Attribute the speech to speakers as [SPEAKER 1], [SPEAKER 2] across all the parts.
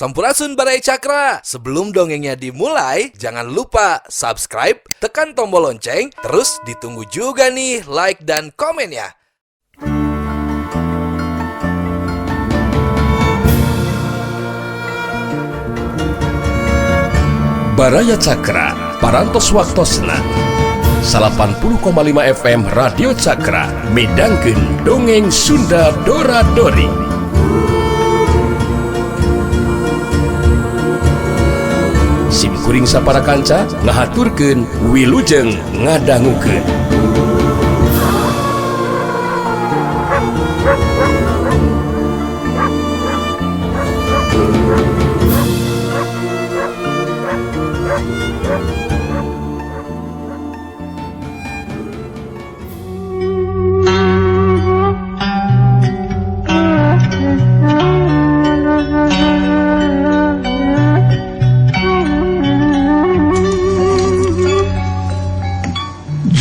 [SPEAKER 1] Sampurasun Barai Cakra. Sebelum dongengnya dimulai, jangan lupa subscribe, tekan tombol lonceng, terus ditunggu juga nih like dan komennya.
[SPEAKER 2] Baraya Cakra, parantos waktosna 80,5 FM Radio Cakra, midangkeun dongeng Sunda Dora-Dori. Simkuring sapara kanca ngahaturkeun wilujeng ngadangukeun.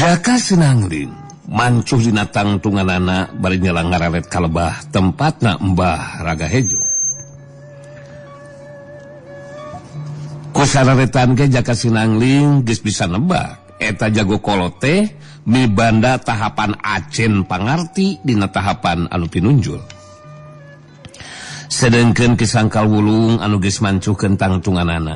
[SPEAKER 2] Jaka Sinangling mancuh dina tangtunganana bari nyala ngararet kalebah tempatna Mbah Ragahejo. Ku sararetan ge Jaka Sinangling geus bisa nebak eta jago kolote mibanda tahapan Acen pangarti dina tahapan anu pinunjul. Sedengkeun Kisangkal Wulung anu geus mancuhkeun tangtunganana.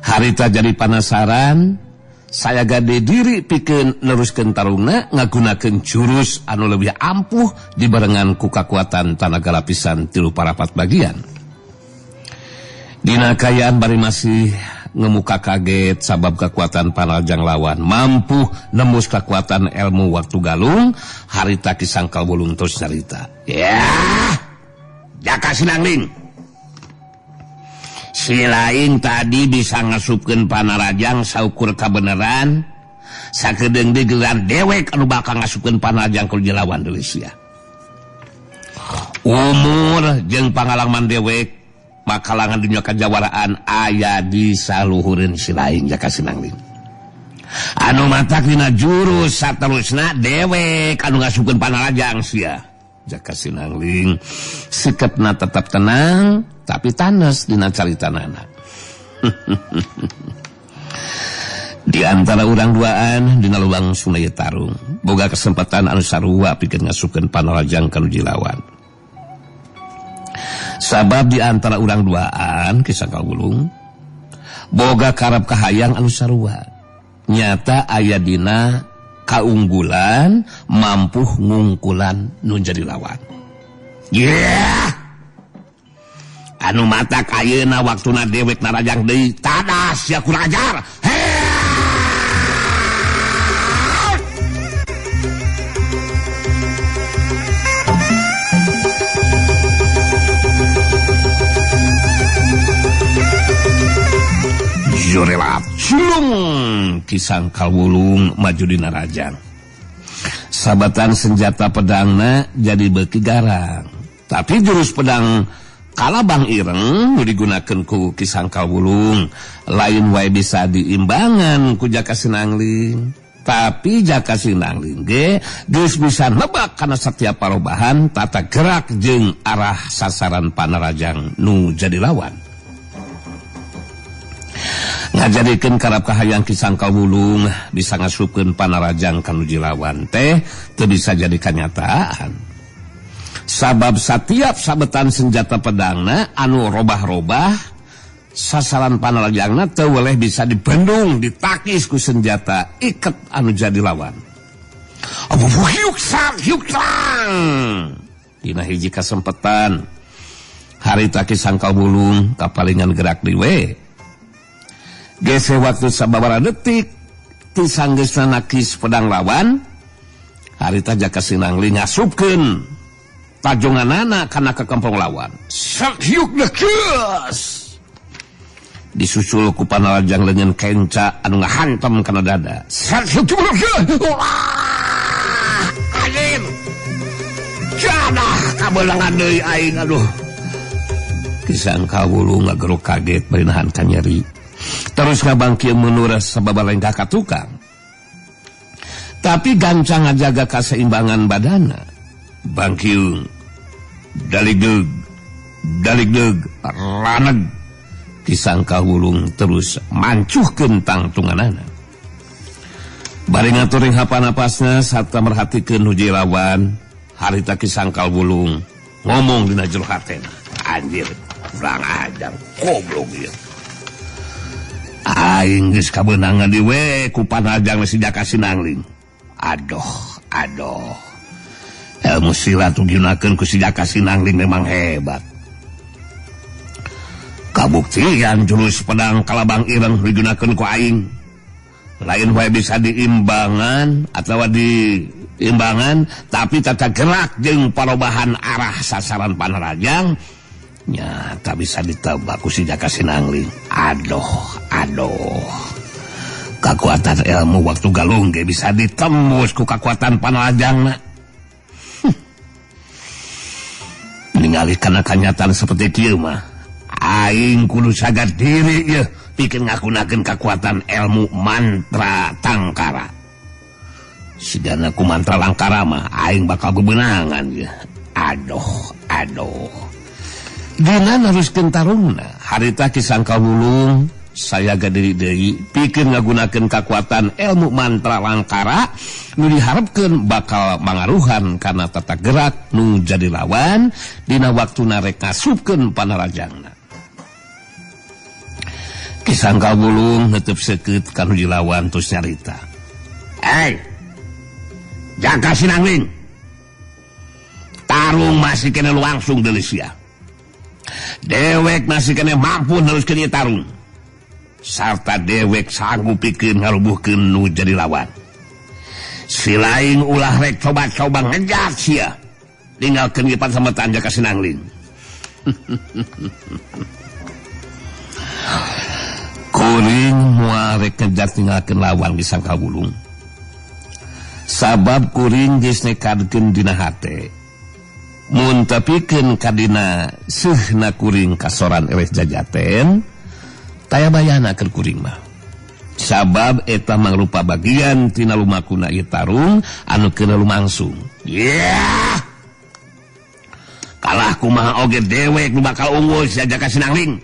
[SPEAKER 2] Harita jadi penasaran, saya gade diri pikeun neruskeun tarungna ngagunakeun jurus anu lebih ampuh dibarengan ku kakuatan tanaga lapisan 3/4 bagian. Dina kayaan bari masih ngemuka kaget sabab kekuatan panajang lawan mampu nembus kekuatan ilmu waktu galung. Harita Kisangkal Wulung terus nyarita, "Ya, Jaka Sinangling, si lain tadi bisa ngasupkeun panarajang saukur kabeneran sakedeung digeran dewek anu bakal ngasupkeun panarajang ku jelawan deui sia. Umur jeung pangalaman dewek makalangan dunia kajawaraan aya di saluhureun si lain Jaka Sinangling. Anu matak dina jurus saterusna dewek anu ngasupkeun panarajang sia." Jaka Sinangling sikapna tetap tenang tapi tanes dina caritanana. Di antara urang duaan dina lubang Sungai Tarung boga kesempatan anu sarua pikeun ngasupkeun panarajang ka Jilawan. Sabab di antara urang duaan Kisangkal Wulung boga karep kahayang anu sarua. Nyata aya dina kaunggulan mampu ngungkulan nu jadi lawan. Yeah! Anu mata ayeuna waktuna dewek narajang deui tadas ya kurang ajar. Jorelat sulung Kisangkal Wulung maju di narajang. Sabatan senjata pedangna jadi beuki garang. Tapi jurus pedang kalabang ireng nu digunakeun ku Kisangkal Wulung lain wae bisa diimbangan ku Jaka Sinangling. Tapi Jaka Sinangling ge geus bisa nebak kana setiap parobahan tata gerak jeung arah sasaran panarajang nu jadi lawan. Ngajadikeun karep kahayang Kisangkal Wulung bisa ngasupkeun panarajang ka nu jilawan teh teu bisa jadi kanyataan. Sabab setiap sabetan senjata pedangna anu robah-robah sasaran panarajangna teu weleh bisa dibendung ditakis ku senjata iket anu jadi lawan. Abu hiuk sang dina hiji kasempetan harita Kisangkal Wulung kapalingan gerak diwe. Gese waktu sababaraha detik ti sanggeusna nakis pedang lawan harita Jaka Sinangling ngasupkeun tajonganana kana kekempong lawan. Sakyuk dekeus disusul ku panarajang leungeun kenca anu ngahantem kana dada. Sakyuk dekeus aing jadah kabelangan deui aing. Aduh, Kisangkal Wulung ngageruk kaget bari nahan ka nyeri. Terus ngabangkieu menuras sababaraha ka tukang. Tapi gancang ngajaga kaseimbangan badana. Bangkiung daligeg daligdeug raneg Kisangka Wulung terus mancuhkeun tangtunganana. Bari ngaturing hapanapasna sarta merhatikeun nuju lawan, harita Kisangka Wulung ngomong dina jero hatena. Anjir, kurang ajar, goblok ieu. Aing geus kabeunangan di we ku panajang si Jaka Sinangling. Aduh. Ilmu silat digunakeun ku si Jaka Sinangling memang hebat. Kabuktian jurus pedang kalabang ireng digunakeun ku aing. Lain wae bisa diimbangan atawa diimbangan, tapi tata gerak jeung parobahan arah sasaran Panarajang nyata bisa ditebak ku si Jaka Sinangling. Aduh. Kekuatan ilmu waktu galung ge bisa ditembus ku kekuatan Panarajangna. Ningali kana kanyataan seperti kieu mah aing kudu sagar diri ya bikin ngagunakeun kekuatan ilmu mantra tangkara. Sidana ku mantra langkara mah aing bakal bebenangan ya. Aduh. Dina naruskeun tarungna harita Kisangka Wulung saya gadiri deui bikin ngagunakeun kekuatan ilmu mantra langkara nu diharapkeun bakal mangaruhan kana tata gerak nu jadi lawan dina waktuna rek ngasupkeun Panarajangna. Kisangka Wulung netep seukeut ka nuju lawan terus nyarita. Jaka Sinangling, tarung masih kena langsung deui sia. Dewek masih kena mampu neruskeun ieu tarung. Sarta dewek sanggup pikeun ngarubuhkeun nu jadi lawan. Si lain ulah rek coba-coba ngejar sia. Tinggalkeun ieu pansametan Jaka Sinangling. Kuring moal rek ngejar tinggalkeun lawan Kisangka Wulung. Sabab kuring geus nekadkeun dina hate. Mun tapikeun ka dina seunna kuring kasoran eleh jajaten, taya bayana keur kuring mah. Sabab eta mangrupa bagian tina lumakuna ieu tarung anu kena lumangsung. Yeah! Kalah kumaha oge dewek nu bakal unggul si Jaka Sinangling.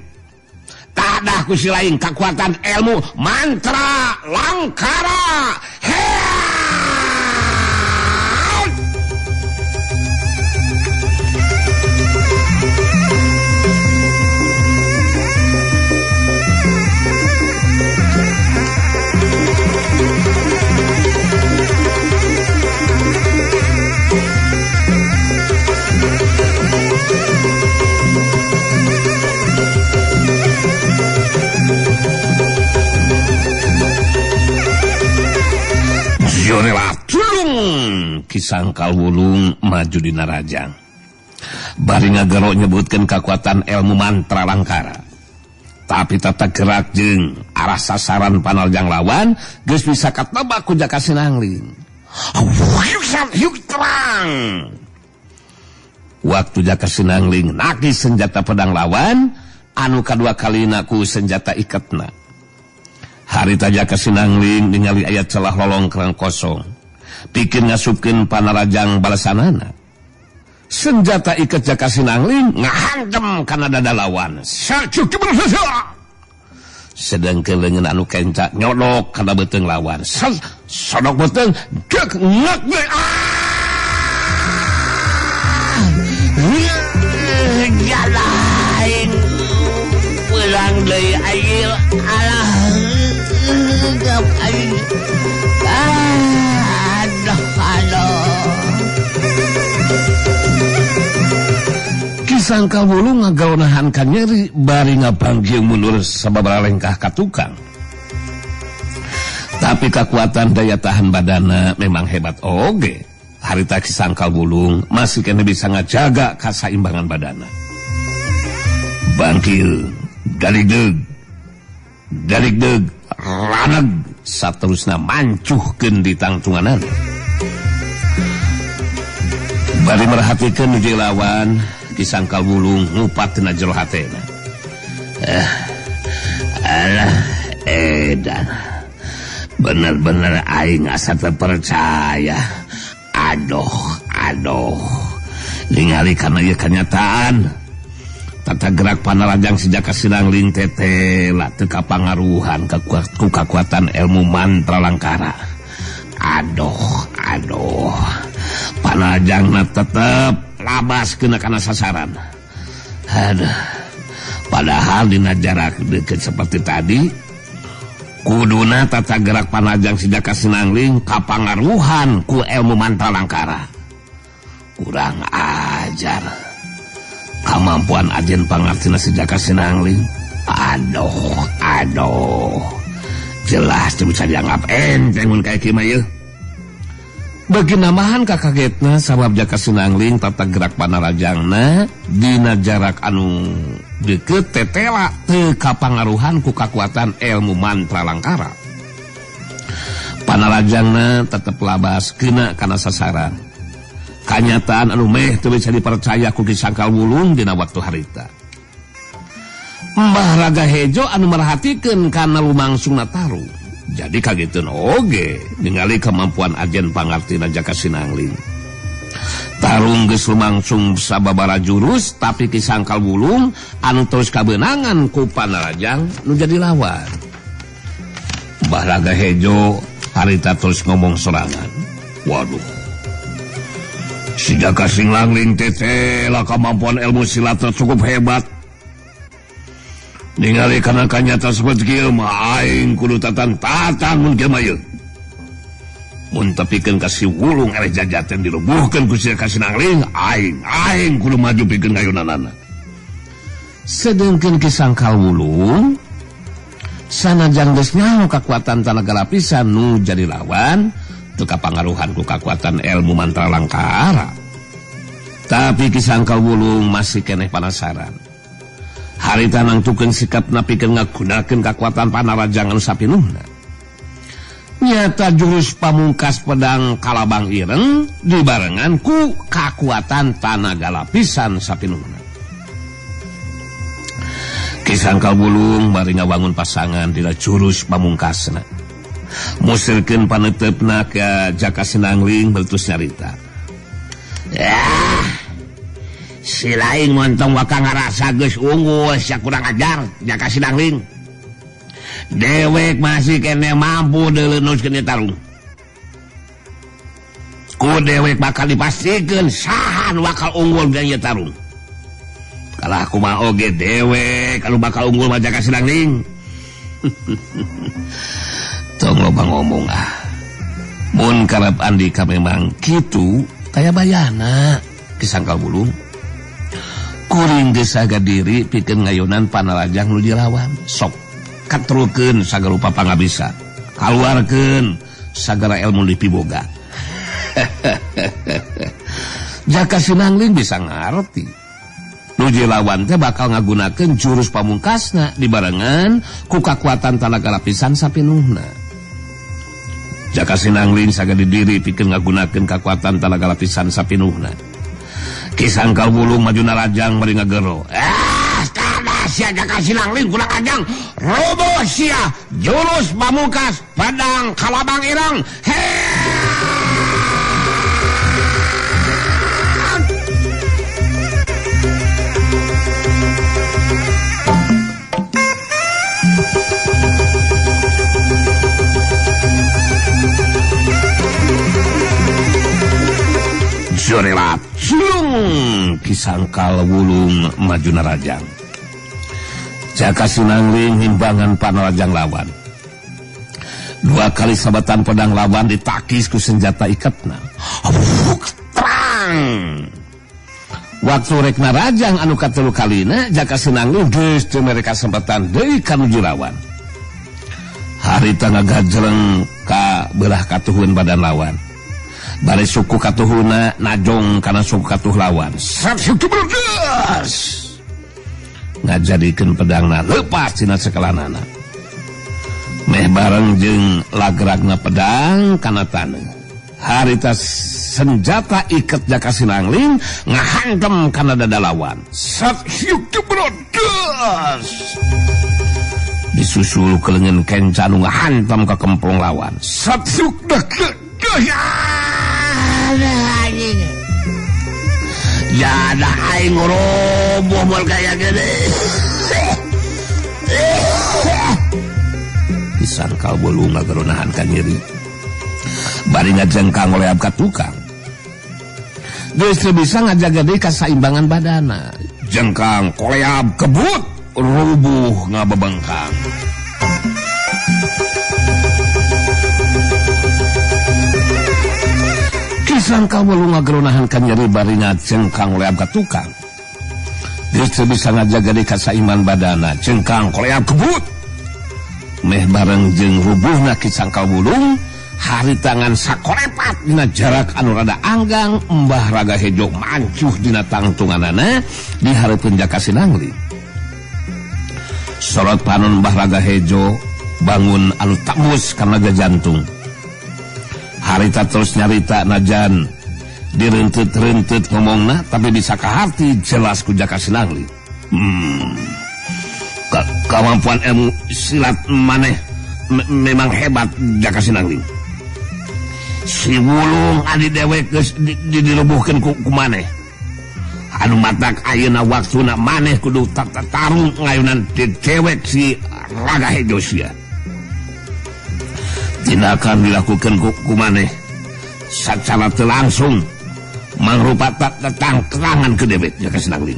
[SPEAKER 2] Tadah ku si lain kekuatan ilmu mantra langkara. Kisangka Wulung maju di Narajang. Bari ngagero nyebutkeun kekuatan ilmu mantra langkara. Tapi tata gerak jeung arah sasaran Panarajang lawan geus bisa katebak ku Jaka Sinangling. Yuk terang. Waktu Jaka Sinangling naki senjata pedang lawan anu kadua kalina ku senjata iketna. Harita Jaka Sinangling ningali aya celah lolongkrang kosong. Bikin ngasupkeun Panarajang balasanana. Senjata iket Jaka Sinangling ngahantem kana dada lawan. Sedengkeun leungeun anu kenca nyodok kana beuteung lawan. Sodok beuteung geuk ngek we. Jalain pulang deui ayeuna alah gap aing. Kisangka Wulung ngagaonahan ka nyeri bari ngapanggih mundur sababaraha lengkah ka tukang. Tapi kekuatan daya tahan badana memang hebat oge. Harita Kisangka Wulung masih kena bisa ngajaga kasaimbangan badana. Bangkil, daligdeug, raneg saterusna mancuhkeun di tangtunganan. Bari merhatikeun nuju lawan, Kisangka Wulung ngupat tina jero hatena. Alah edan. Bener-bener aing asa teu percaya. Aduh. Ningali kana ieu kenyataan. tata gerak Panarajang Sejaka Sinangling tetela teu kapangaruhan ku kakuatan ilmu mantra langkara. Aduh, Panarajangna tetep labas kana sasaran. Aduh. Padahal dina jarak deket seperti tadi, kuduna tata gerak Panarajang Sejaka Sinangling kapangaruhan ku ilmu mantra langkara. Kurang ajar. Kemampuan ajen pangartina Sejaka Sinangling. Aduh. Jelas bisa dianggap enteng mun kayak kieu mah yeuh. Bagi namahan kakagetna sabab Jaka Sinangling tata gerak Panarajangna dina jarak anu deket tetela teu kapangaruhan ku kakuatan ilmu mantra langkara. Panarajangna tetep labas kena kana sasaran. Kanyataan anu meh teu bisa dipercaya ku Ki Sangkal Wulung dina waktu harita. Mbah Raga Hejo anu merhatikeun kana lumangsungna tarung. Jadi kagetun oge ningali kemampuan ajen pangartina Jaka Sinangling. Tarung geus lumangsung sababaraha jurus tapi Ki Sangkal Wulung anu terus kabeunangan ku Panarajang nu jadi lawan. Mbah Raga Hejo harita terus ngomong sorangan. Waduh. Si Jaka Sinangling tetela kemampuan ilmu silat cukup hebat. Ningali kana kanyata seperti kieu mah aing kudu tatang-tatang mun kieu mah yeuh. Mun tepikeun ka si Wulung eleh jajaten dirubuhkeun ku si Jaka Sinangling, aing kudu maju pikeun ngayunanana. Sedengkeun Ki Sangkal Wulung sanajan geus nyaho kakuatan tanaga lapisan nu jadi lawan teu kapangaruhan ku kakuatan ilmu mantra langkara. Tapi Ki Sangkal Wulung masih keneh penasaran. Harita nangtukeun sikapna pikeun ngagunakeun kakuatan Panarajang anu sapinuhna. Nyata jurus pamungkas pedang Kalabang Ireng dibarengan ku kakuatan tanaga lapisan sapinuhna. Ki Sangkal Wulung bari ngawangun pasangan dina jurus pamungkasna. Musirkeun paneutepna ka Jaka Sinangling meletus nyarita. Si lain montong waka ngarasa geus unggul sia kurang ajar Jaka Sinangling. Dewek masih kene mampu deuleunuskeun ieu tarung. Ku dewek bakal dipastikeun sahan bakal unggul dina ieu tarung. Kalah kumaha oge dewek anu bakal unggul mah Jaka Sinangling. Tong loba ngomong ah. Mun karep andika memang kitu taya bayana Ki Sangkal Wulung. Kuring geus saga diri pikeun ngayunan Panarajang nu dilawan. Sok katrukeun sagala rupa pangabisa. Kaluarkeun sagala ilmu nu dipiboga. Jaka Sinangling bisa ngarti. Nu dilawan teh bakal ngagunakeun jurus pamungkasna dibarengan ku kakuatan tanaga lapisan sapinuhna. Jaka Sinangling saga diri pikeun ngagunakeun kakuatan tanaga lapisan sapinuhna. Ki Sangkal Wulung majuna Rajang bari ngagero. Kada sia Jaka Sinangling kurang ajang. Roboh sia jurus pamungkas pedang Kalabang Ireng. Jorelat cung Ki Sangkal Wulung majuna Rajang. Jaka Sinangling himbangan Panarajang lawan. Dua kali sabatan pedang lawan ditakis ku senjata iketna. Terang. Waktu rekna Rajang anu katelu kalina Jaka Sinangling geus teu mere kasempatan deui kanuju lawan. Harita ngagajreng ka beulah katuhun badan lawan. Bari suku katuhuna najong kana suku katuh lawan. Suku berdas. Ngajadikeun pedangna leupas tina sekelanana. Meh bareng jeung lagragna pedang kana taneuh. Harita senjata iket Jaka Sinangling ngahantem kana dada lawan. Suku berdas. Disusul kelengen kencan ngahantem ka kemplong lawan. Suku berdas. Ya dah aing roboh moal kaya gede. Disangkal Bulung ngagerunahan ka nyeri. Bari ngajengkang oleh abka tukang. Geus teu bisa ngajaga deui kasaimbangan badana. Jengkang koleab kebut rubuh ngabebengkang. Kisangka Bulung ngagerunahan ka nyeri bari ngajengkang oleh abka tukang. Geus teu bisa ngajaga deui kasaiman badana. Jengkang koleab kebut. Meh bareng jeung rubuhna Kisangka Bulung. Hari tangan sakorepat dina jarak anu rada anggang Mbah Raga Hejo mancuh dina tangtunganana di hareupeun Jaka Sinangling. Sorot panon Mbah Raga Hejo bangun anu tamus karena jantung. Harita terus nyarita najan direunteut-reunteut ngomongna tapi bisa kaharti jelas ku Jaka Sinangling. Kemampuan ilmu silat maneh memang hebat Jaka Sinangling. Si Wulung adi dewek geus dilubuhkeun ku maneh. Anu matak ayeuna waktuna maneh kudu tarung ngayunan dewek si Raga Hejo sia. Tindakan dilakukeun ku maneh sacara teu langsung mangrupa tangkrangan ke dewek Jaka Sinangling.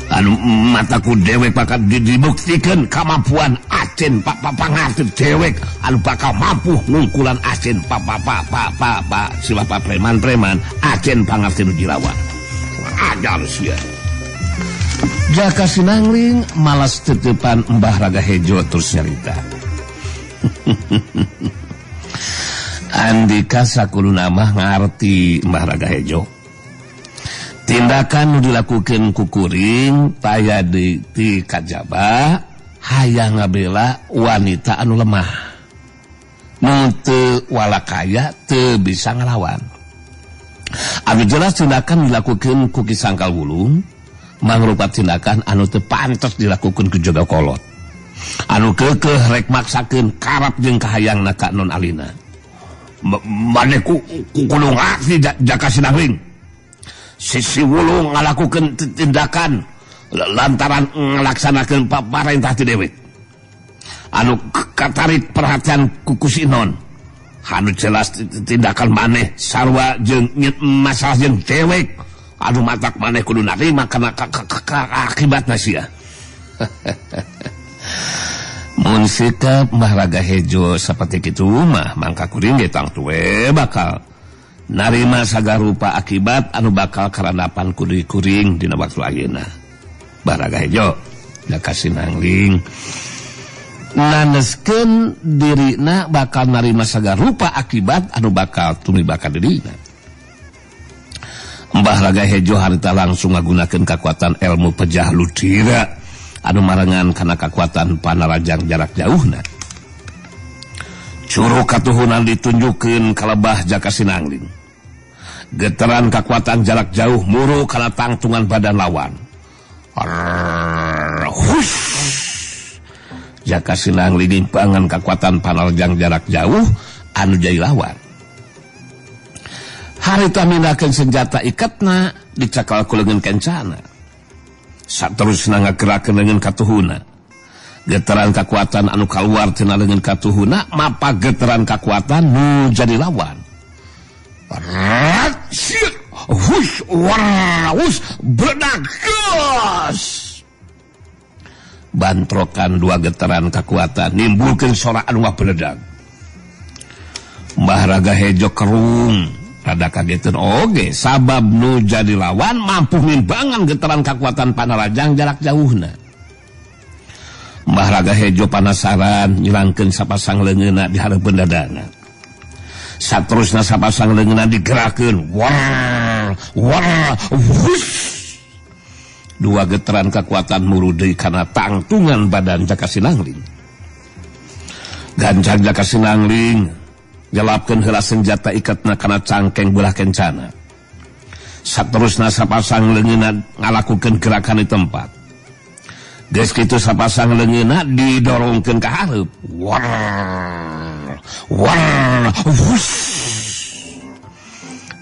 [SPEAKER 2] Anu mataku dewek bakal dibuktikan kemampuan Acen pangartep dewek anu bakal mampu ngungkulan Acen si bapak preman Acen pangartep Jirawan ajar sia. Jaka Sinangling malas tetepan Mbah Raga Hejo terus nyarita. Andika sakuluna mah ngarti Mbah Raga Hejo. Tindakan dilakukan kukuring taya di kajaba hayang ngabela wanita anu lemah nu teu walakaya teu bisa ngelawan. Abi jelas tindakan dilakukan ku Kisangkal Wulung mangrupa tindakan anu teu pantes dilakukan ku Joga Kolot anu keukeuh rek maksakeun karap jeung kahayangna ka non alina. Maneh kudu ngarti Jaka Sinangling. Si Wulung ngalakukeun tindakan lantaran ngalaksanakeun paparentah ti dewek anu katarik perhatian ku si Non. Anu jelas tindakan maneh sarua jeung masalah jeung dewek anu matak maneh kudu narima kana akibatna sia. Mun sikap Mbah Raga Hejo saperti kitu mah mangka kuring ge tang tuwe bakal narima sagarupa akibat anu bakal karandapan kuring dina waktu ayeuna. Mbah Raga Hejo Jaka Sinangling naneskeun dirina bakal narima sagarupa akibat anu bakal tumiba ka dirina. Mbah Raga Hejo harita langsung ngagunakeun kakuatan ilmu pejah ludira anu marangan kana kakuatan panarajang jarak jauhna. Curug katuhunan ditunjukkeun ka lebah Jaka Sinangling. Getaran kekuatan jarak jauh muru kana tangtungan badan lawan. Hush. Jaka Sinangling nimpangan kekuatan panarajang jarak jauh anu jai lawan. Harita mindahkeun senjata ikatna dicakal ku leungeun kencana. Saterusna ngagerakeun leungeun katuhuna. Getaran kekuatan anu kaluar tina leungeun katuhuna mapa getaran kekuatan nu jadi lawan. Hush, warus, berdagas. Bantrokan dua getaran kekuatan nimbulkeun sora anu beledag. Mbah Raga Hejo kerung rada kageteun oge sabab nu jadi lawan mampu nimbangan getaran kekuatan panarajang jarak jauhna. Mbah Raga Hejo panasaran nyilangkeun sapasang leungeunna di hareupeun dadana. Saterusna sapasang leungeunna digerakkeun. Wush. Dua getaran kekuatan muru deui kana tangtungan badan Jaka Sinangling. Gancang Jaka Sinangling ngelapkeun heula senjata ikatna kana cangkeng belah kencana. Saterusna sapasang leungeunna ngalakukeun gerakan di tempat. Geus kitu sapasang leungeunna didorongkeun ka hareup. Wush.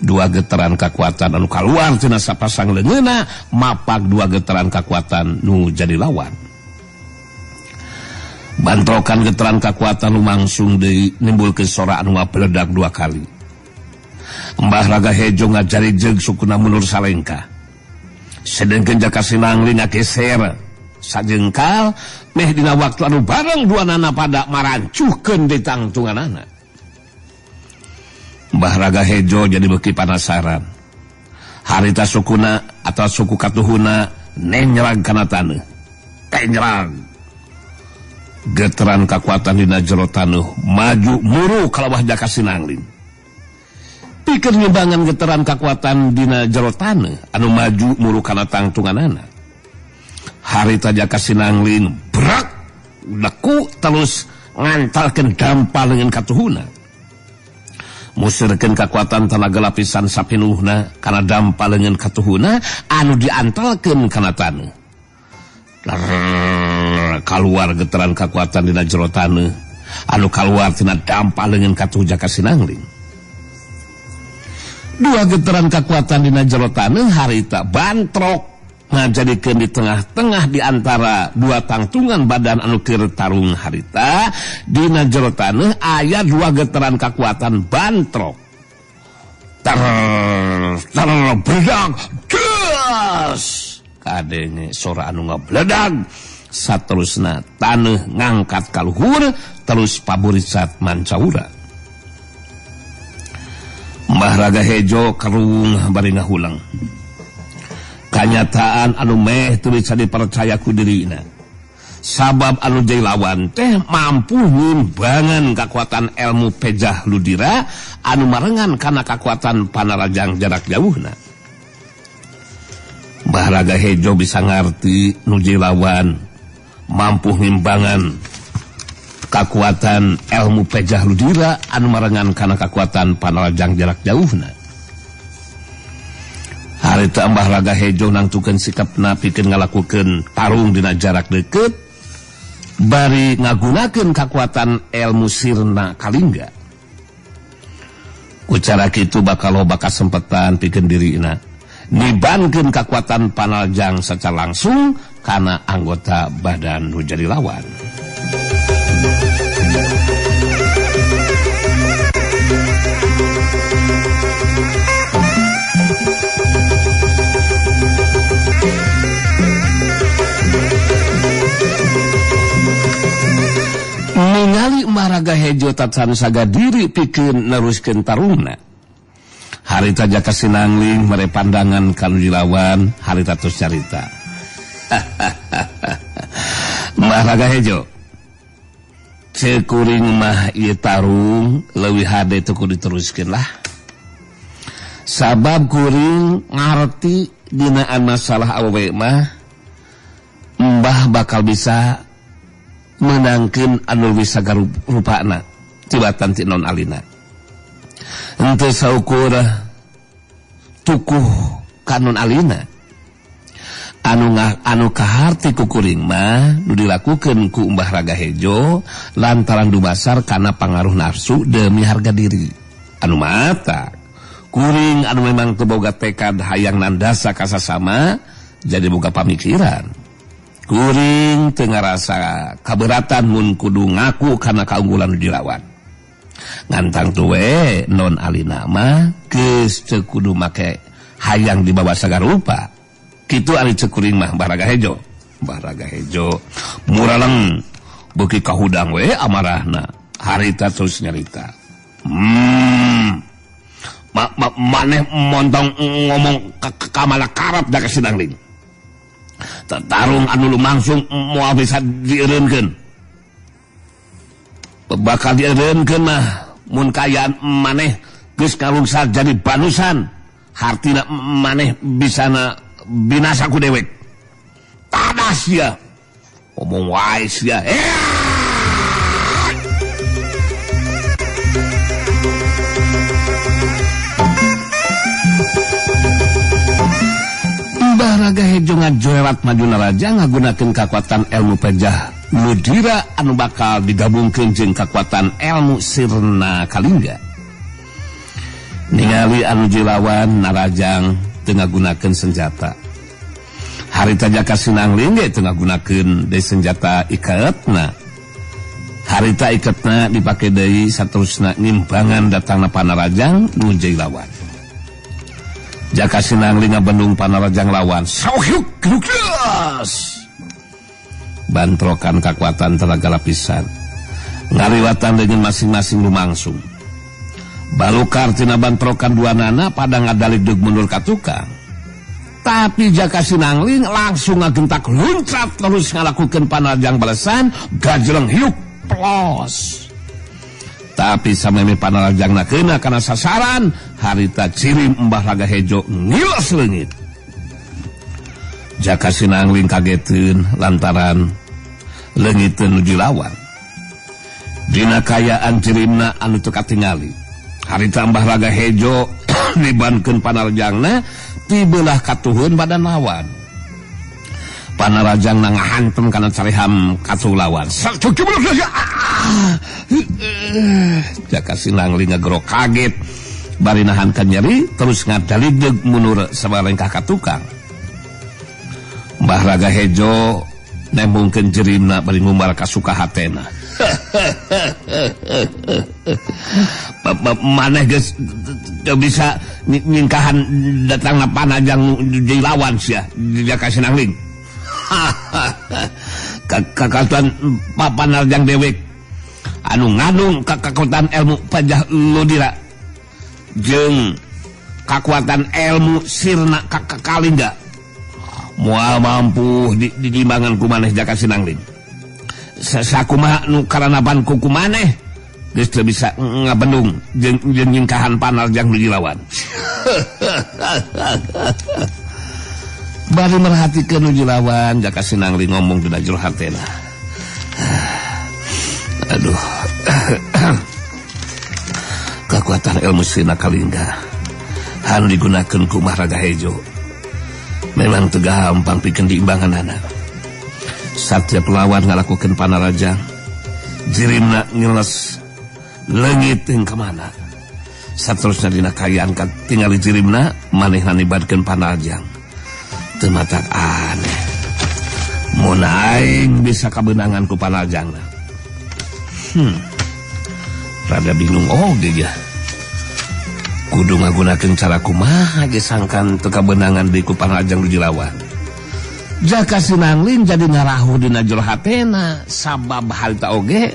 [SPEAKER 2] dua getaran kekuatan anu kaluar tina sapasang leungeunna mapak dua getaran kekuatan nu jadi lawan. Bantrokan getaran kekuatan nu langsung nimbulkeun sora anu mapeledak dua kali. Mbah Raga Hejo ngajarijeg sukuna mundur salengka. Sedengkeun Jaka Sinangling ngageser sajengkal meh dina waktu anu bareng duanana pada marancuhkeun di tangtunganana. Mbah Raga Hejo jadi beuki penasaran. Harita sukuna atau suku katuhuna nyerang kana taneuh. Nyerang. Getaran kekuatan dina jero taneuh maju muru kalawah Jaka Sinangling. Pikir nyebangan getaran kekuatan dina jero taneuh anu maju muru kana tangtunganana. Harita Jaka Sinangling brak deku terus ngantalkeun dampaleun katuhuna. Musirkeun kekuatan tenaga lapisan sapinuhna kana dampaleun katuhuna anu diantalkeun kana taneuh. Kaluar getaran kekuatan dina jero taneuh anu kaluar tina dampaleun katuh Jaka Sinangling. Dua getaran kekuatan dina jero taneuh harita bantrok ngajadikeun di tengah-tengah di antara dua tangtungan badan anu keur tarung harita dina jero taneuh aya dua getaran kekuatan bantrok. Bledag gas kadenge sora anu ngabledag saterusna taneuh ngangkat ka luhur terus paburisat mancaura. Mbah Raga Hejo kerung bari ngahulang. Kanyataan anu meh teu bisa dipercaya ku dirina. Sabab anu jadi lawan teh mampu ngimbangan kekuatan ilmu pejah ludira anu marengan kana kekuatan panarajang jarak jauhna. Mbah Raga Hejo bisa ngarti nu jadi lawan mampu ngimbangan kekuatan ilmu pejah ludira anu marengan kana kekuatan panarajang jarak jauhna. Harita Mbah Raga Hejo nangtukeun sikapna pikeun ngalakukeun tarung dina jarak deukeut bari ngagunakeun kekuatan ilmu sirna Kalingga. Ku cara kitu bakal loba kasempetan pikeun dirina nibankeun kekuatan panarajang secara langsung kana anggota badan nu jadi lawan. Ningali Mbah Raga Hejo tatan saga diri pikeun neruskeun tarungna. Harita Jaka Sinangling mere pandangan kanu dilawan harita tos carita. Mbah Raga Hejo cekuring mah ieu tarung leuwih hade teu kudu diteruskeun lah. Sabab kuring ngarti dinaan masalah awewe mah Mbah bakal bisa menangkeun anu bisa garupana tibatan ti non alina. Henteu saukur tukuh ka non alina. Anu kaharti ku kuring mah nu dilakukeun ku Mbah Raga Hejo lantaran dumasar kana pangaruh nafsu demi harga diri. Anu mata kuring anu memang teu boga tekad hayang nandasa ka sasama jadi boga pamikiran. Kuring teu ngarasa kaberatan mun kudu ngaku kana kaunggulan nu dilawan. Ngantang tuwe non alina mah geus teu kudu make hayang dibawa sagarupa. Kitu ari cekuring mah Mbah Raga Hejo. Mbah Raga Hejo muraleng beuki kahudang we amarahna. Harita terus nyarita. Maneh montong ngomong ka malakarap Jaka Sinangling. Tarung anu lumangsung moal bisa dieureunkeun. Bakal dieureunkeun mah mun kayaan maneh geus kalungsar jadi banusan. Hartina maneh bisana binasa ku dewek. Tadas ya. Omong wae sia. Mbah Raga Hejo ngajoerat majuna raja ngagunakeun kekuatan ilmu pejah ludira anu bakal digabungkeun jeung kekuatan ilmu sirna Kalingga. ningali anu jilawan narajang tengah gunakan senjata. Harita Jaka Sinangling ge tengah gunakan deui senjata iketna. Harita iketna dipake deui saterusna ngimbangan datangna Panarajang nu jilawan. Jaka Sinangling ngabendung Panarajang lawan. Sauhyuk geus. Bantrokan kekuatan tenaga lapisan. Ngaliwatan dengan masing-masing lumangsung. Balukar tina bantrokan dua nana pada ngadalideg mundur ka tukang. Tapi Jaka Sinangling langsung ngagentak loncat terus ngalakukeun Panarajang balesan gajreng hiuk plos. Tapi sameme Panarajangna keuna kana sasaran, harita cirim Mbah Raga Hejo ngilos leungit. Jaka Sinangling kagetkeun lantaran leungiteun nuju lawan. Dina kayaan cirimna anu teu katingali, harita Mbah Raga Hejo dibankeun Panarajangna ti beulah katuhun badan lawan. Panarajangna ngahantem kana cariham katu lawan. Jaka Sinangling ngagero kaget bari nahankeun nyeri terus ngadalideg mundur sabarengkah ka tukang. Mbah Raga Hejo nembungkeun jerimna bari ngumbar ka sukahatena. Maneh geus bisa nyingkahan datangna Panarajang dilawan sia Jaka Sinangling. Kakatuan Panarajang dewek anu nganung kekuatan ilmu pajah ludira jeung kekuatan ilmu sirna Kalingga moal mampu didimbangan ku maneh Jaka Sinangling. Sakumaha nu karanaban ku maneh geus teu bisa ngabendung jeung nyingkahan Panarajang nu dilawan. Bari merhatikeun nu dilawan, Jaka Sinangling ngomong dina jero hatena. Aduh. Kekuatan ilmu sirna Kalingga anu digunakeun ku Mbah Raga Hejo memang teu gampang pikeun diimbanganana. Satiap lawan ngalakukeun Panarajang, jirimna ngiles leungit teuing ka mana. Saterusna dina kayaan tingali jirimna manehna nibadkeun Panarajang. Teu matak aneh. Mun aing bisa kabeunangan ku Panarajangna. Rada bingung oge ya. Kudu ngagunakeun cara kumaha ge sangkan teu kabeunangan deui ku Panarajang nu dilawan. Jaka Sinangling jadi ngarahu dina jero hatena sabab harita oge